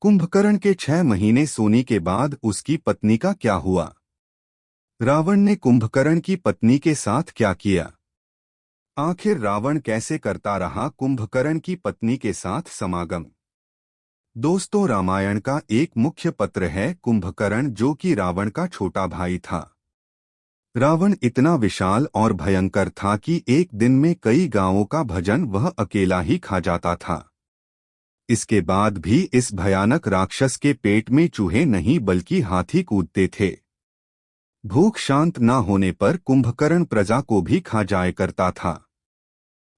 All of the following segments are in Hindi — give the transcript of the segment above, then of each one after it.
कुंभकर्ण के 6 महीने सोने के बाद उसकी पत्नी का क्या हुआ? रावण ने कुंभकर्ण की पत्नी के साथ क्या किया? आखिर रावण कैसे करता रहा कुंभकर्ण की पत्नी के साथ समागम? दोस्तों, रामायण का एक मुख्य पात्र है कुंभकर्ण, जो कि रावण का छोटा भाई था। रावण इतना विशाल और भयंकर था कि एक दिन में कई गांवों का भोजन वह अकेला ही खा जाता था। इसके बाद भी इस भयानक राक्षस के पेट में चूहे नहीं बल्कि हाथी कूदते थे। भूख शांत न होने पर कुंभकर्ण प्रजा को भी खा जाया करता था।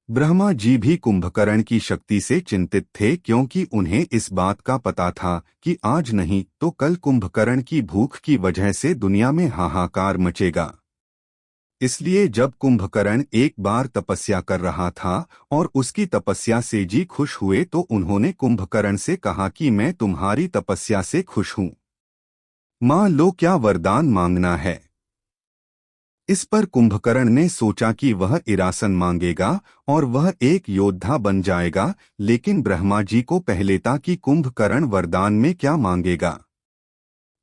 ब्रह्मा जी भी कुंभकर्ण की शक्ति से चिंतित थे, क्योंकि उन्हें इस बात का पता था कि आज नहीं तो कल कुंभकर्ण की भूख की वजह से दुनिया में हाहाकार मचेगा। इसलिए जब कुंभकर्ण एक बार तपस्या कर रहा था और उसकी तपस्या से जी खुश हुए, तो उन्होंने कुंभकर्ण से कहा कि मैं तुम्हारी तपस्या से खुश हूँ, मान लो क्या वरदान मांगना है। इस पर कुंभकर्ण ने सोचा कि वह इरासन मांगेगा और वह एक योद्धा बन जाएगा, लेकिन ब्रह्मा जी को पहले था कि कुंभकर्ण वरदान में क्या मांगेगा।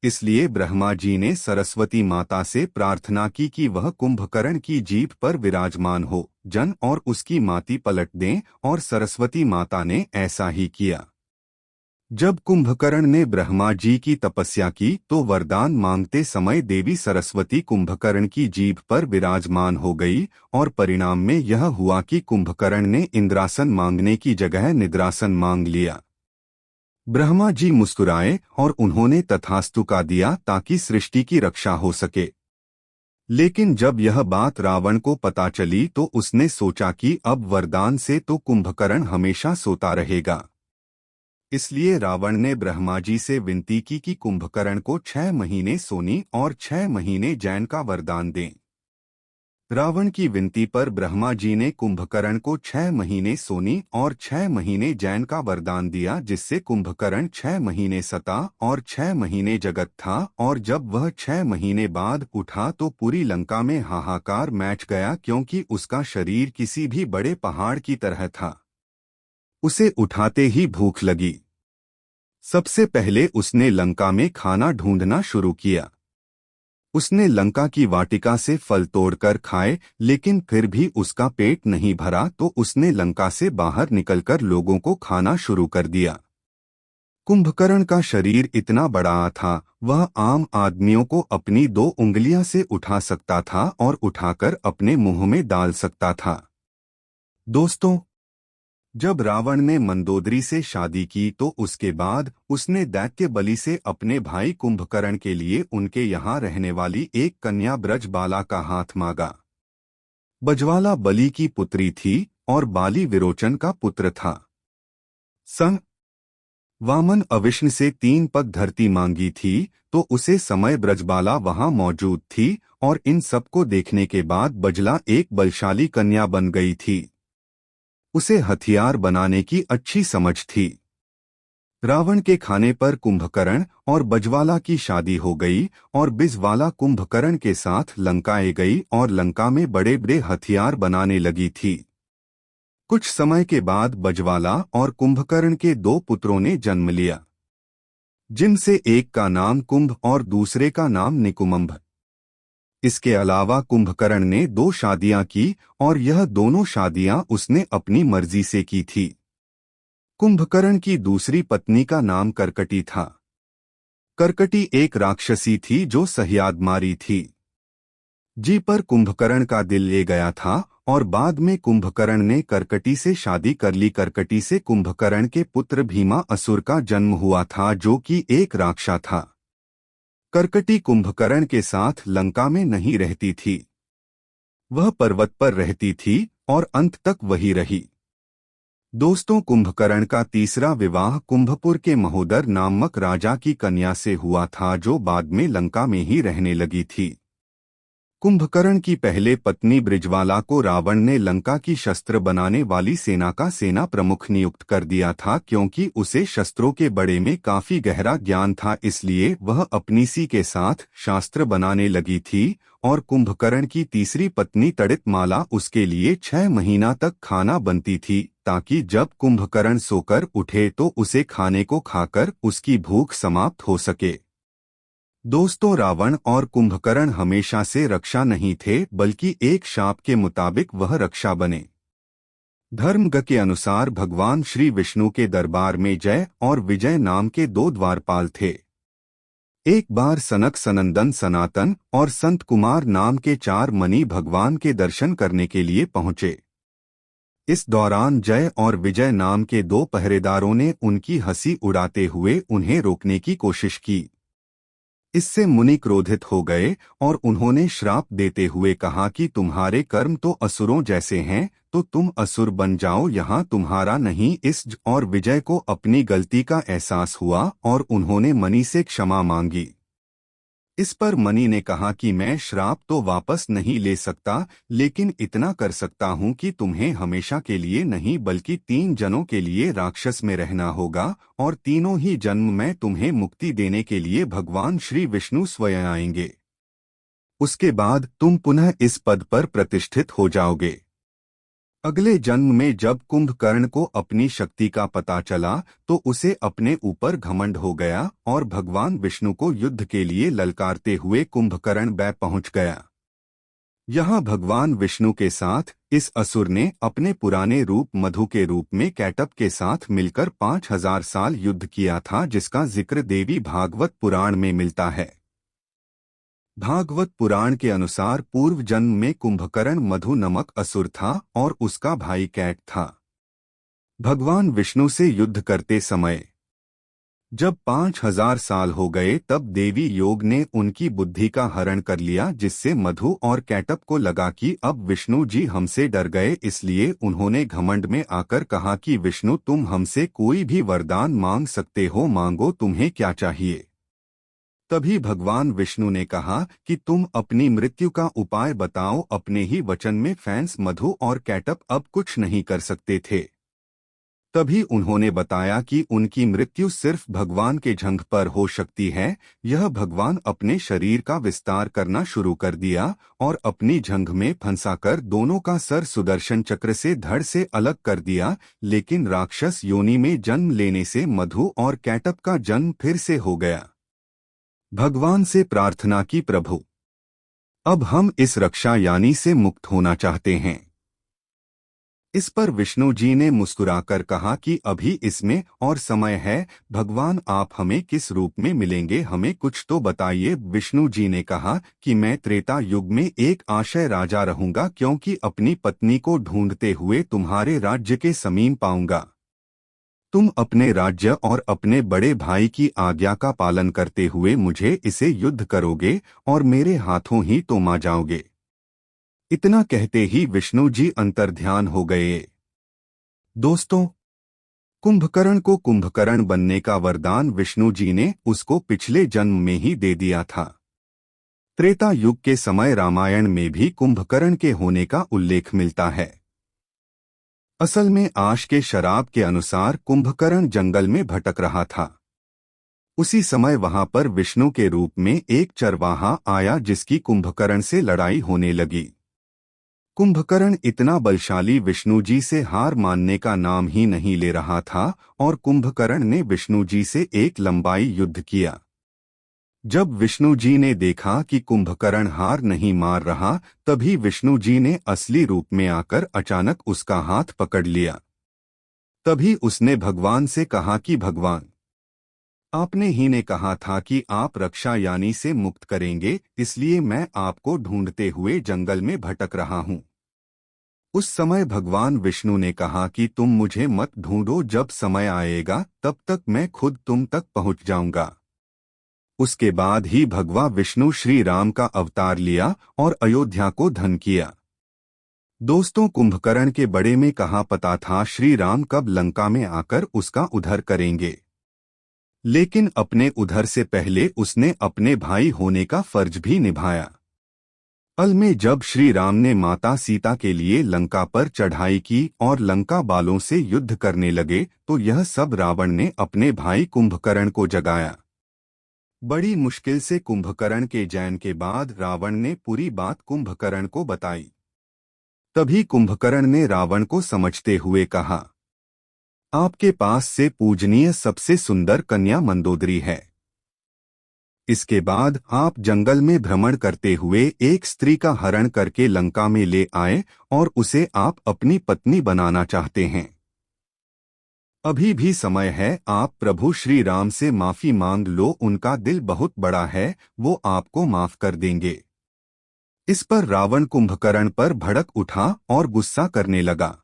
इसलिए ब्रह्मा जी ने सरस्वती माता से प्रार्थना की कि वह कुंभकर्ण की जीभ पर विराजमान हो जन और उसकी माती पलट दें, और सरस्वती माता ने ऐसा ही किया। जब कुंभकर्ण ने ब्रह्मा जी की तपस्या की तो वरदान मांगते समय देवी सरस्वती कुंभकर्ण की जीभ पर विराजमान हो गई, और परिणाम में यह हुआ कि कुंभकर्ण ने इंद्रासन मांगने की जगह निद्रासन मांग लिया। ब्रह्मा जी मुस्कुराए और उन्होंने तथास्तु का दिया ताकि सृष्टि की रक्षा हो सके। लेकिन जब यह बात रावण को पता चली तो उसने सोचा कि अब वरदान से तो कुंभकर्ण हमेशा सोता रहेगा। इसलिए रावण ने ब्रह्मा जी से विनती की कि कुंभकर्ण को 6 महीने सोनी और 6 महीने जैन का वरदान दें। रावण की विनती पर ब्रह्मा जी ने कुंभकर्ण को 6 महीने सोनी और 6 महीने जैन का वरदान दिया, जिससे कुंभकर्ण 6 महीने सता और 6 महीने जगत था। और जब वह 6 महीने बाद उठा तो पूरी लंका में हाहाकार मच गया, क्योंकि उसका शरीर किसी भी बड़े पहाड़ की तरह था। उसे उठाते ही भूख लगी। सबसे पहले उसने लंका में खाना ढूंढना शुरू किया। उसने लंका की वाटिका से फल तोड़कर खाए, लेकिन फिर भी उसका पेट नहीं भरा, तो उसने लंका से बाहर निकलकर लोगों को खाना शुरू कर दिया। कुंभकर्ण का शरीर इतना बड़ा था, वह आम आदमियों को अपनी 2 उंगलियां से उठा सकता था और उठाकर अपने मुंह में डाल सकता था। दोस्तों, जब रावण ने मंदोदरी से शादी की तो उसके बाद उसने दैत्य बलि से अपने भाई कुंभकर्ण के लिए उनके यहाँ रहने वाली एक कन्या ब्रजबाला का हाथ मांगा। बजवाला बलि की पुत्री थी और बाली विरोचन का पुत्र था। संग वामन अविष्ण से 3 पग धरती मांगी थी, तो उसे समय ब्रजबाला वहां मौजूद थी, और इन सबको देखने के बाद बजला एक बलशाली कन्या बन गई थी। उसे हथियार बनाने की अच्छी समझ थी। रावण के खाने पर कुंभकर्ण और बजवाला की शादी हो गई, और बिजवाला कुंभकर्ण के साथ लंकाए गई और लंका में बड़े बड़े हथियार बनाने लगी थी। कुछ समय के बाद बजवाला और कुंभकर्ण के 2 पुत्रों ने जन्म लिया, जिनसे एक का नाम कुंभ और दूसरे का नाम निकुम्भ। इसके अलावा कुंभकर्ण ने 2 शादियां की, और यह दोनों शादियां उसने अपनी मर्जी से की थी। कुंभकर्ण की दूसरी पत्नी का नाम कर्कटी था। कर्कटी एक राक्षसी थी जो सह्याद्मारी थी। जी पर कुंभकर्ण का दिल ले गया था, और बाद में कुंभकर्ण ने कर्कटी से शादी कर ली। कर्कटी से कुंभकर्ण के पुत्र भीमा असुर का जन्म हुआ था, जो कि एक राक्षा था। कर्कटी कुंभकर्ण के साथ लंका में नहीं रहती थी, वह पर्वत पर रहती थी और अंत तक वही रही। दोस्तों, कुंभकर्ण का तीसरा विवाह कुंभपुर के महोदर नामक राजा की कन्या से हुआ था, जो बाद में लंका में ही रहने लगी थी। कुंभकर्ण की पहले पत्नी ब्रिजवाला को रावण ने लंका की शस्त्र बनाने वाली सेना का सेना प्रमुख नियुक्त कर दिया था, क्योंकि उसे शस्त्रों के बारे में काफी गहरा ज्ञान था। इसलिए वह अपनी सी के साथ शास्त्र बनाने लगी थी, और कुंभकर्ण की तीसरी पत्नी तड़ित माला उसके लिए 6 महीना तक खाना बनती थी। ताकि जब कुंभकर्ण सोकर उठे तो उसे खाने को खाकर उसकी भूख समाप्त हो सके। दोस्तों, रावण और कुंभकर्ण हमेशा से रक्षा नहीं थे, बल्कि एक शाप के मुताबिक वह रक्षा बने। धर्मग के अनुसार भगवान श्री विष्णु के दरबार में जय और विजय नाम के दो द्वारपाल थे। एक बार सनक, सनंदन, सनातन और संत कुमार नाम के चार मणि भगवान के दर्शन करने के लिए पहुंचे। इस दौरान जय और विजय नाम के दो पहरेदारों ने उनकी हंसी उड़ाते हुए उन्हें रोकने की कोशिश की। इससे मुनि क्रोधित हो गए और उन्होंने श्राप देते हुए कहा कि तुम्हारे कर्म तो असुरों जैसे हैं, तो तुम असुर बन जाओ, यहाँ तुम्हारा नहीं। इस और विजय को अपनी गलती का एहसास हुआ और उन्होंने मणि से क्षमा मांगी। इस पर मणि ने कहा कि मैं श्राप तो वापस नहीं ले सकता, लेकिन इतना कर सकता हूँ कि तुम्हें हमेशा के लिए नहीं बल्कि 3 जनों के लिए राक्षस में रहना होगा, और तीनों ही जन्म में तुम्हें मुक्ति देने के लिए भगवान श्री विष्णु स्वयं आएंगे। उसके बाद तुम पुनः इस पद पर प्रतिष्ठित हो जाओगे। अगले जन्म में जब कुंभकर्ण को अपनी शक्ति का पता चला तो उसे अपने ऊपर घमंड हो गया और भगवान विष्णु को युद्ध के लिए ललकारते हुए कुंभकर्ण वै पहुंच गया। यहाँ भगवान विष्णु के साथ इस असुर ने अपने पुराने रूप मधु के रूप में कैटअप के साथ मिलकर 5000 साल युद्ध किया था, जिसका जिक्र देवी भागवत पुराण में मिलता है। भागवत पुराण के अनुसार पूर्व जन्म में कुंभकर्ण मधु नमक असुर था और उसका भाई कैट था। भगवान विष्णु से युद्ध करते समय जब 5000 साल हो गए तब देवी योग ने उनकी बुद्धि का हरण कर लिया, जिससे मधु और कैटअप को लगा कि अब विष्णु जी हमसे डर गए। इसलिए उन्होंने घमंड में आकर कहा कि विष्णु, तुम हमसे कोई भी वरदान मांग सकते हो, मांगो, तुम्हें क्या चाहिए। तभी भगवान विष्णु ने कहा कि तुम अपनी मृत्यु का उपाय बताओ। अपने ही वचन में फैंस मधु और कैटअप अब कुछ नहीं कर सकते थे। तभी उन्होंने बताया कि उनकी मृत्यु सिर्फ भगवान के जंघ पर हो सकती है। यह भगवान अपने शरीर का विस्तार करना शुरू कर दिया और अपनी जंघ में फंसाकर दोनों का सर सुदर्शन चक्र से धड़ से अलग कर दिया। लेकिन राक्षस योनि में जन्म लेने से मधु और कैटअप का जन्म फिर से हो गया। भगवान से प्रार्थना की, प्रभु, अब हम इस रक्षा यानी से मुक्त होना चाहते हैं। इस पर विष्णु जी ने मुस्कुराकर कहा कि अभी इसमें और समय है। भगवान, आप हमें किस रूप में मिलेंगे, हमें कुछ तो बताइए। विष्णु जी ने कहा कि मैं त्रेता युग में एक आश्रय राजा रहूंगा, क्योंकि अपनी पत्नी को ढूंढते हुए तुम्हारे राज्य के समीप पाऊंगा। तुम अपने राज्य और अपने बड़े भाई की आज्ञा का पालन करते हुए मुझे इसे युद्ध करोगे और मेरे हाथों ही तुम आ जाओगे। इतना कहते ही विष्णु जी अंतर्ध्यान हो गए। दोस्तों, कुंभकर्ण को कुंभकर्ण बनने का वरदान विष्णु जी ने उसको पिछले जन्म में ही दे दिया था। त्रेता युग के समय रामायण में भी कुंभकर्ण के होने का उल्लेख मिलता है। असल में आश के शराब के अनुसार कुंभकर्ण जंगल में भटक रहा था। उसी समय वहां पर विष्णु के रूप में एक चरवाहा आया, जिसकी कुंभकर्ण से लड़ाई होने लगी। कुंभकर्ण इतना बलशाली विष्णु जी से हार मानने का नाम ही नहीं ले रहा था और कुंभकर्ण ने विष्णु जी से एक लंबाई युद्ध किया। जब विष्णु जी ने देखा कि कुंभकर्ण हार नहीं मार रहा, तभी विष्णु जी ने असली रूप में आकर अचानक उसका हाथ पकड़ लिया। तभी उसने भगवान से कहा कि भगवान, आपने ही ने कहा था कि आप रक्षा यानी से मुक्त करेंगे, इसलिए मैं आपको ढूंढते हुए जंगल में भटक रहा हूँ। उस समय भगवान विष्णु ने कहा कि तुम मुझे मत ढूंढो, जब समय आएगा तब तक मैं खुद तुम तक पहुँच जाऊंगा। उसके बाद ही भगवान विष्णु श्री राम का अवतार लिया और अयोध्या को धन किया। दोस्तों, कुंभकर्ण के बड़े में कहा पता था श्री राम कब लंका में आकर उसका उद्धार करेंगे, लेकिन अपने उद्धार से पहले उसने अपने भाई होने का फर्ज भी निभाया। अल में जब श्री राम ने माता सीता के लिए लंका पर चढ़ाई की और लंका बालों से युद्ध करने लगे, तो यह सब रावण ने अपने भाई कुंभकर्ण को जगाया। बड़ी मुश्किल से कुंभकर्ण के जैन के बाद रावण ने पूरी बात कुंभकर्ण को बताई। तभी कुंभकर्ण ने रावण को समझते हुए कहा, आपके पास से पूजनीय सबसे सुंदर कन्या मंदोदरी है। इसके बाद आप जंगल में भ्रमण करते हुए एक स्त्री का हरण करके लंका में ले आए और उसे आप अपनी पत्नी बनाना चाहते हैं। अभी भी समय है, आप प्रभु श्री राम से माफी मांग लो, उनका दिल बहुत बड़ा है, वो आपको माफ कर देंगे। इस पर रावण कुंभकर्ण पर भड़क उठा और गुस्सा करने लगा।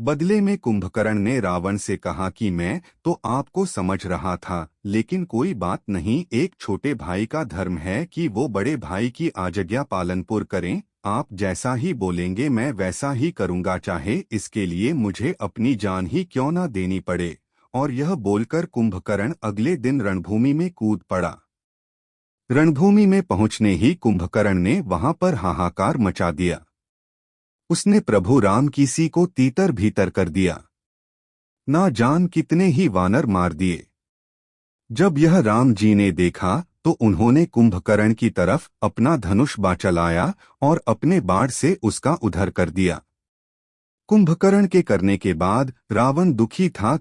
बदले में कुंभकर्ण ने रावण से कहा कि मैं तो आपको समझ रहा था, लेकिन कोई बात नहीं, एक छोटे भाई का धर्म है कि वो बड़े भाई की आज्ञा पालनपुर करें। आप जैसा ही बोलेंगे मैं वैसा ही करूंगा, चाहे इसके लिए मुझे अपनी जान ही क्यों ना देनी पड़े। और यह बोलकर कुंभकर्ण अगले दिन रणभूमि में कूद पड़ा। रणभूमि में पहुंचने ही कुंभकर्ण ने वहां पर हाहाकार मचा दिया। उसने प्रभु राम की सी को तीतर भीतर कर दिया। ना जान कितने ही वानर मार दिए। जब यह राम जी ने देखा तो उन्होंने कुंभकर्ण की तरफ अपना धनुष बाण चलाया और अपने बाण से उसका उद्धार कर दिया। कुंभकर्ण के करने के बाद रावण दुखी था।